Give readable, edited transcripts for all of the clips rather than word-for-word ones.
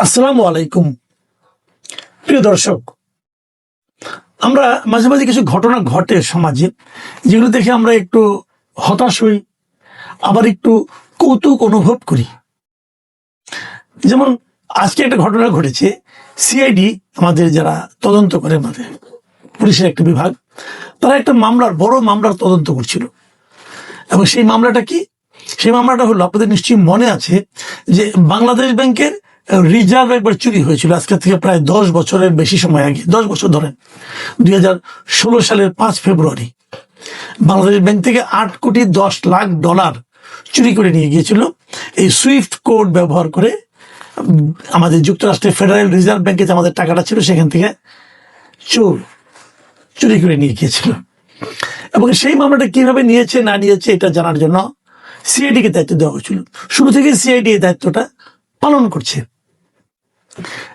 আসসালামু আলাইকুম। প্রিয় দর্শক, আমরা মাঝে মাঝে কিছু ঘটনা ঘটে সমাজে, যেগুলো দেখে আমরা একটু হতাশ হই, আবার একটু কৌতুক অনুভব করি। যেমন আজকে একটা ঘটনা ঘটেছে। সিআইডি, আমাদের যারা তদন্ত করে, আমাদের পুলিশের একটা বিভাগ, তারা একটা বড় মামলার তদন্ত করছিল। এবং সেই মামলাটা কি? সেই মামলাটা হলো, আপনাদের নিশ্চয়ই মনে আছে যে বাংলাদেশ ব্যাংকের রিজার্ভ একবার চুরি হয়েছিল, আজকে থেকে প্রায় 10 বছরের বেশি সময় আগে, 10 বছর ধরেন। 2016 সালের 5 ফেব্রুয়ারি বাংলাদেশ ব্যাংক থেকে $8,10,00,000 চুরি করে নিয়ে গিয়েছিল এই সুইফট কোড ব্যবহার করে। আমাদের যুক্তরাষ্ট্রের ফেডারেল রিজার্ভ ব্যাংকে যে আমাদের টাকাটা ছিল, সেখান থেকে চুরি করে নিয়ে গিয়েছিল। এবং সেই মামলাটা কিভাবে নিয়েছে না নিয়েছে এটা জানার জন্য সিআইডি কে দায়িত্ব দেওয়া হয়েছিল। শুরু থেকে সিআইডি এই দায়িত্বটা পালন করছে।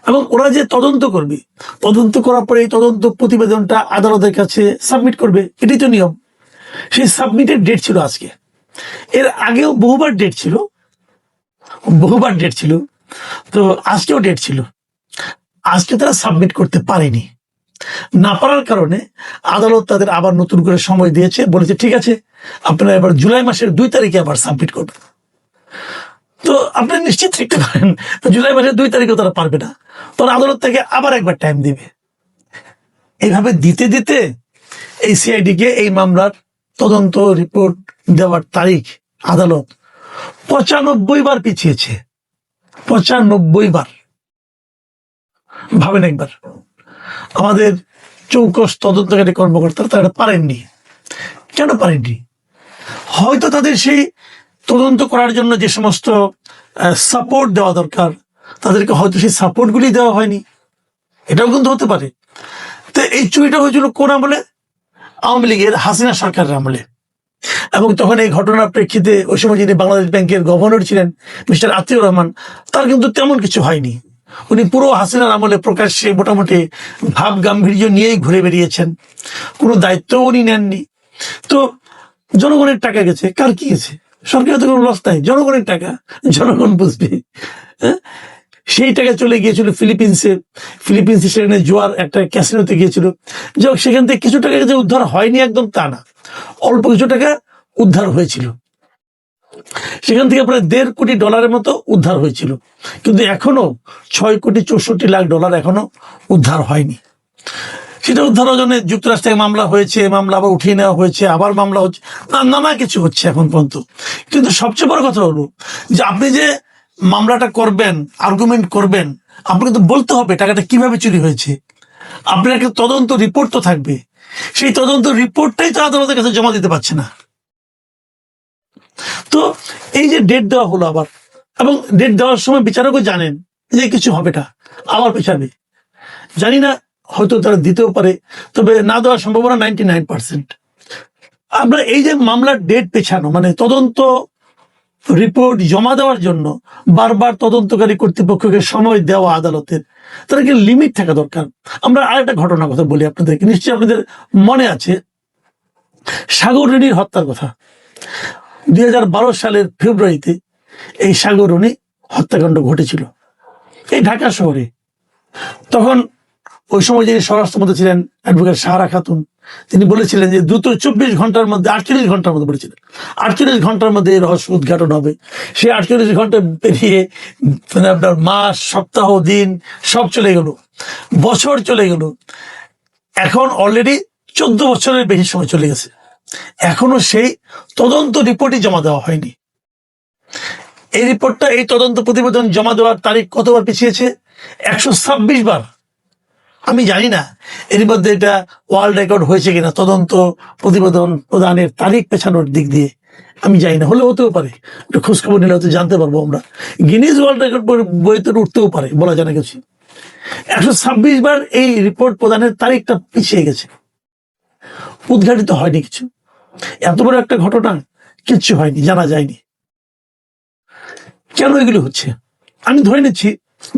এবং ওরা যে তদন্ত করবে, তদন্ত করার পরে এই তদন্ত প্রতিবেদনটা আদালতের কাছে সাবমিট করবে, এটাই তো নিয়ম। সেই সাবমিটের ডেট ছিল আজকে। এর আগেও বহুবার ডেট ছিল, তো আজকেও ডেট ছিল। আজকে তারা সাবমিট করতে পারেনি। না পারার কারণে আদালত তাদের আবার নতুন করে সময় দিয়েছে, বলেছে ঠিক আছে, আপনারা এবার জুলাই মাসের 2 তারিখে আবার সাবমিট করবেন। তো আপনারা নিশ্চিত থাকতে পারেন, জুলাই মাসের 2 তারিখেও তারা পারবে না, তখন আদালত থেকে আবার একবার টাইম দিবে। এইভাবে দিতে দিতে এই সিআইডি কে এই মামলার তদন্ত রিপোর্ট দেওয়ার তারিখ আদালত 95 বার পিছিয়েছে। 95 বার। ভাবেন একবার, আমাদের চৌকস তদন্তকারী কর্মকর্তারা তারা পারেননি। কেন পারেননি? হয়তো তাদের সেই তদন্ত করার জন্য যে সমস্ত সাপোর্ট দেওয়া দরকার, তাদেরকে হয়তো সেই সাপোর্টগুলি দেওয়া হয়নি, এটাও কিন্তু হতে পারে। তো এই চুরিটা হয়েছিল কোন আমলে? আওয়ামী লীগের হাসিনা সরকারের আমলে। এবং তখন এই ঘটনার প্রেক্ষিতে ওই সময় যিনি বাংলাদেশ ব্যাংকের গভর্নর ছিলেন, মিস্টার আতিউর রহমান, তার কিন্তু তেমন কিছু হয়নি। উনি পুরো হাসিনার আমলে প্রকাশ্যে মোটামুটি ভাব গাম্ভীর্য নিয়েই ঘুরে বেরিয়েছেন, কোনো দায়িত্বও উনি নেননি। তো জনগণের টাকা গেছে, কার কি গেছে? সরকারের তো কোনো লস নাই, জনগণের টাকা, জনগণ বুঝবে। সেই টাকা চলে গিয়েছিল ফিলিপিন্সে সেখানে জোয়ার একটা ক্যাসিনোতে গিয়েছিল। যাই হোক, সেখান থেকে কিছু টাকা যে উদ্ধার হয়নি একদম তা না, অল্প কিছু টাকা উদ্ধার হয়েছিল। সেখান থেকে প্রায় $1.5 কোটি মতো উদ্ধার হয়েছিল, কিন্তু এখনো $6,64,00,000 এখনো উদ্ধার হয়নি। সেটা উদ্ধারের জন্য যুক্তরাষ্ট্রে মামলা হয়েছে, মামলা আবার উঠিয়ে নেওয়া হয়েছে, আবার মামলা হচ্ছে, নানা কিছু হচ্ছে এখন পর্যন্ত। কিন্তু সবচেয়ে বড় কথা হলো যে আপনি যে মামলাটা করবেন, আর্গুমেন্ট করবেন, আপনাকে তো বলতে হবে টাকাটা কিভাবে চুরি হয়েছে। আপনার একটা তদন্ত রিপোর্ট তো থাকবে, সেই তদন্ত রিপোর্টটাই তো আদালতের কাছে জমা দিতে পারছে না। তো এই যে ডেট দেওয়া হলো আবার, এবং ডেট দেওয়ার সময় বিচারকও জানেন যে কিছু হবে না, আবার পেছাবে। জানি না, হয়তো তারা দিতেও পারে, তবে না দেওয়ার সম্ভাবনা 99%। আমরা এই যে মামলার ডেট পেছানো, মানে তদন্ত রিপোর্ট জমা দেওয়ার জন্য বারবার তদন্তকারী কর্তৃপক্ষকে সময় দেওয়া আদালতের, তার কি লিমিট থাকা দরকার। আমরা আরেকটা ঘটনার কথা বলি আপনাদেরকে, নিশ্চয়ই আপনাদের মনে আছে সাগর রেণীর হত্যার কথা। 2012 সালের ফেব্রুয়ারিতে এই সাগর রনি হত্যাকাণ্ড ঘটেছিল এই ঢাকা শহরে। তখন ওই সময় যিনি স্বরাষ্ট্রমন্ত্রী ছিলেন অ্যাডভোকেট সাহারা খাতুন, তিনি বলেছিলেন যে দ্রুত 48 ঘন্টার মধ্যে বলেছিলেন 48 ঘন্টার মধ্যে এই রহস্য উদ্ঘাটন হবে। সেই 48 ঘন্টা পেরিয়ে আপনার মাস, সপ্তাহ, দিন সব চলে গেল, বছর চলে গেল। এখন অলরেডি 14 বছরের বেশি সময় চলে গেছে, এখনো সেই তদন্ত রিপোর্টই জমা দেওয়া হয়নি। এই রিপোর্টটা, এই তদন্ত প্রতিবেদন জমা দেওয়ার তারিখ কতবার পিছিয়েছে? 126 বার। আমি জানি না এর মধ্যে এটা ওয়ার্ল্ড রেকর্ড হয়েছে কিনা, তদন্ত প্রতিবেদন প্রদানের তারিখ পেছানোর দিক দিয়ে আমি জানি না, হলে হতেও পারে, একটু খোঁজখবর নিলে হয়তো জানতে পারবো আমরা। গিনিজ ওয়ার্ল্ড রেকর্ড বইতে উঠতেও পারে, বলা জানা গেছে। 126 বার এই রিপোর্ট প্রদানের তারিখটা পিছিয়ে গেছে, উদ্ঘাটিত হয়নি কিছু। এত বড় একটা ঘটনা, কিচ্ছু হয়নি, জানা যায়নি। কেন এগুলো হচ্ছে? আমি ধরে নিচ্ছি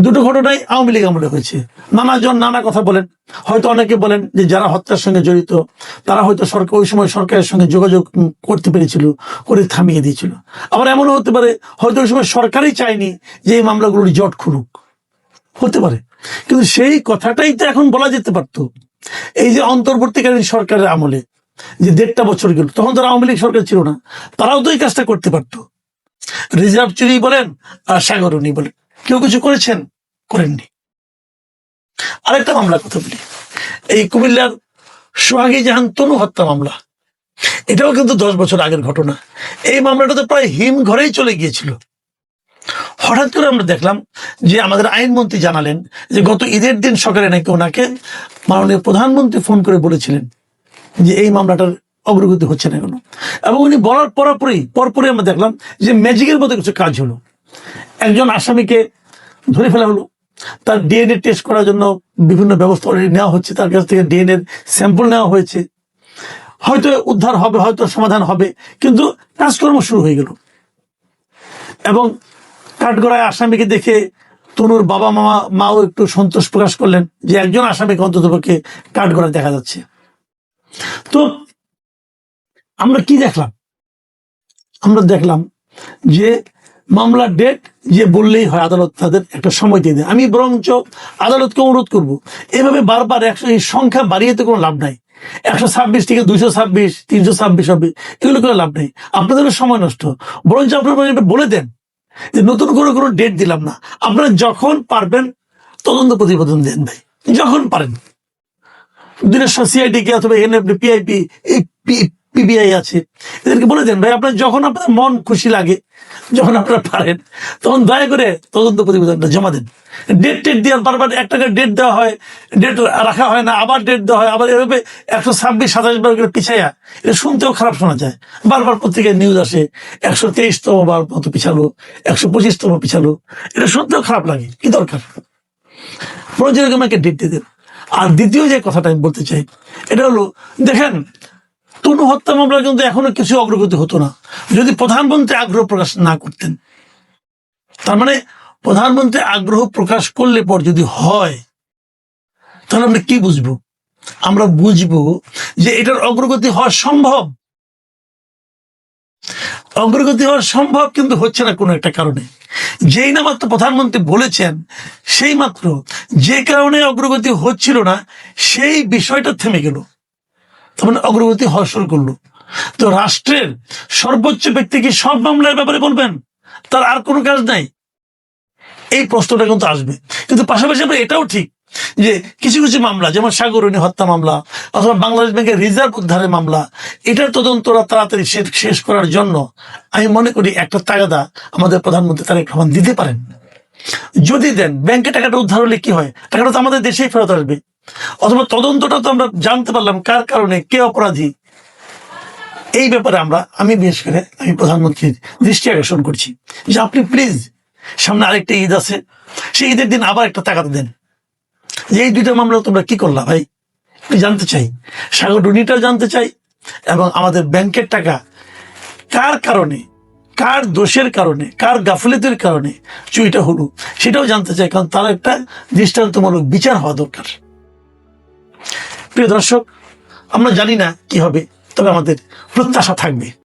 দুটো ঘটনাই আওয়ামী লীগ আমলে হয়েছে। নানাজন নানা কথা বলেন, হয়তো অনেকে বলেন যে যারা হত্যার সঙ্গে জড়িত তারা হয়তো সরকার ওই সময় সরকারের সঙ্গে যোগাযোগ করতে পেরেছিল, করে থামিয়ে দিয়েছিল। আবার এমনও হতে পারে হয়তো ওই সময় সরকারই চায়নি যে এই মামলাগুলোর জট খুলুক, হতে পারে, কিন্তু সেই কথাটাই তো এখন বলা যেতে পারতো। এই যে অন্তর্বর্তীকালীন সরকারের আমলে যে 1.5 বছর গেল, তখন তো আওয়ামী লীগ সরকার ছিল না, তারাও তো এই কাজটা করতে পারতো। রিজার্ভ চুরি বলেন আর সাগরণী বলেন, কেউ কিছু করেছেন? করেননি। আরেকটা মামলার কথা বলি, এই কুমিল্লার সোহাগী জাহান তনু হত্যা মামলা, এটাও কিন্তু 10 বছর আগের ঘটনা। এই মামলাটা তো প্রায় হিম ঘরেই চলে গিয়েছিল। হঠাৎ করে আমরা দেখলাম যে আমাদের আইনমন্ত্রী জানালেন যে গত ঈদের দিন সকালে নাকি ওনাকে মাননীয় প্রধানমন্ত্রী ফোন করে বলেছিলেন যে এই মামলাটার অগ্রগতি হচ্ছে না কেন। এবং উনি বলার পরপরই আমরা দেখলাম যে ম্যাজিকের মতো কিছু কাজ হলো। একজন আসামিকে ধরে ফেলা হলো, তার ডিএনএ টেস্ট করার জন্য বিভিন্ন ব্যবস্থা অলরেডি নেওয়া হচ্ছে, তার কাছ থেকে ডিএনএ স্যাম্পল নেওয়া হয়েছে, হয়তো উদ্ধার হবে, হয়তো সমাধান হবে, কিন্তু কাজকর্ম শুরু হয়ে গেল। এবং কাঠগড়ায় আসামিকে দেখে তনুর বাবা মাও একটু সন্তোষ প্রকাশ করলেন যে একজন আসামিকে অন্ততপক্ষে কাঠগড়ায় দেখা যাচ্ছে। তো আমরা কি দেখলাম? আমরা দেখলাম যে মামলার ডেট যে বললেই হয়, আদালত তাদের একটা সময় দিয়ে দেয়। আমি বরঞ্চ আদালতকে অনুরোধ করব, এভাবে বারবার এই সংখ্যা বাড়িয়ে তো কোনো লাভ নাই। 126 থেকে 226, 326 হবে, এগুলো করে লাভ নেই, আপনাদের সময় নষ্ট। বরঞ্চ আপনারা বলে দেন যে নতুন করে কোনো ডেট দিলাম না, আপনারা যখন পারবেন তদন্ত প্রতিবেদন দেন ভাই, যখন পারেন। দিনের সিআইডি কে অথবা এনএফডি, পিআইপি, পিবিআই আছে, এদেরকে বলে দেন ভাই আপনার যখন আপনার মন খুশি লাগে, যখন আপনারা পারেন, তখন দয়া করে তদন্ত প্রতিবেদনটা জমা দেন। ডেট দিয়ে বারবার একটা ডেট দেওয়া হয়, ডেট রাখা হয় না, আবার ডেট দেওয়া হয়, আবার এভাবে 126-27 বার করে পিছাইয়া, এটা শুনতেও খারাপ শোনা যায়। বারবার পত্রিকায় নিউজ আসে 123তম বার মতো পিছালো, 125তম পিছালো, এটা শুনতেও খারাপ লাগে। কি দরকার? বরঞ্চ এরকম একটা ডেট দিয়ে দেন। আর দ্বিতীয় যে কথাটা আমি বলতে চাই, এটা হলো, দেখেন তনু হত্যা মামলা কিন্তু এখনো কিছু অগ্রগতি হতো না যদি প্রধানমন্ত্রী আগ্রহ প্রকাশ না করতেন। তার মানে প্রধানমন্ত্রী আগ্রহ প্রকাশ করলে পর যদি হয়, তাহলে আমরা কি বুঝবো? আমরা বুঝবো যে এটার অগ্রগতি হওয়া সম্ভব। অগ্রগতি হওয়া সম্ভব, কিন্তু হচ্ছে না কোনো একটা কারণে। যেই না মাত্র প্রধানমন্ত্রী বলেছেন, সেই মাত্র যে কারণে অগ্রগতি হচ্ছিল না সেই বিষয়টা থেমে গেল, তার মানে অগ্রগতি হওয়া শুরু করলো। তো রাষ্ট্রের সর্বোচ্চ ব্যক্তি কি সব মামলার ব্যাপারে বলবেন? তার আর কোনো কাজ নাই? এই প্রশ্নটা কিন্তু আসবে। কিন্তু পাশাপাশি আমরা এটাও ঠিক যে কিছু কিছু মামলা, যেমন সাগরণী হত্যা মামলা অথবা বাংলাদেশ ব্যাংকের রিজার্ভ উদ্ধারের মামলা, এটার তদন্তরা তাড়াতাড়ি শেষ করার জন্য আমি মনে করি একটা তাগাদা আমাদের প্রধানমন্ত্রী তারেক রহমান দিতে পারেন। যদি দেন, ব্যাংকে টাকাটা উদ্ধার হলে কি হয়? টাকাটা তো আমাদের দেশেই ফেরত আসবে। অথবা তদন্তটা তো আমরা জানতে পারলাম কার কারণে, কে অপরাধী। এই ব্যাপারে আমি বিশেষ করে আমি প্রধানমন্ত্রীর দৃষ্টি আকর্ষণ করছি যে আপনি প্লিজ, সামনে আরেকটা ঈদ আছে, সেই ঈদের দিন আবার একটা তাগাদা দেন যে এই দুইটা মামলা তোমরা কি করলা ভাই, আমি জানতে চাই। সাগরণীটা জানতে চাই, এবং আমাদের ব্যাংকের টাকা কার কারণে, কার দোষের কারণে, কার গাফিলতির কারণে চুরিটা হলো, সেটাও জানতে চাই। কারণ তার একটা দৃষ্টান্তমূলক বিচার হওয়া দরকার। প্রিয় দর্শক, আমরা জানি না কি হবে, তবে আমাদের প্রত্যাশা থাকবে।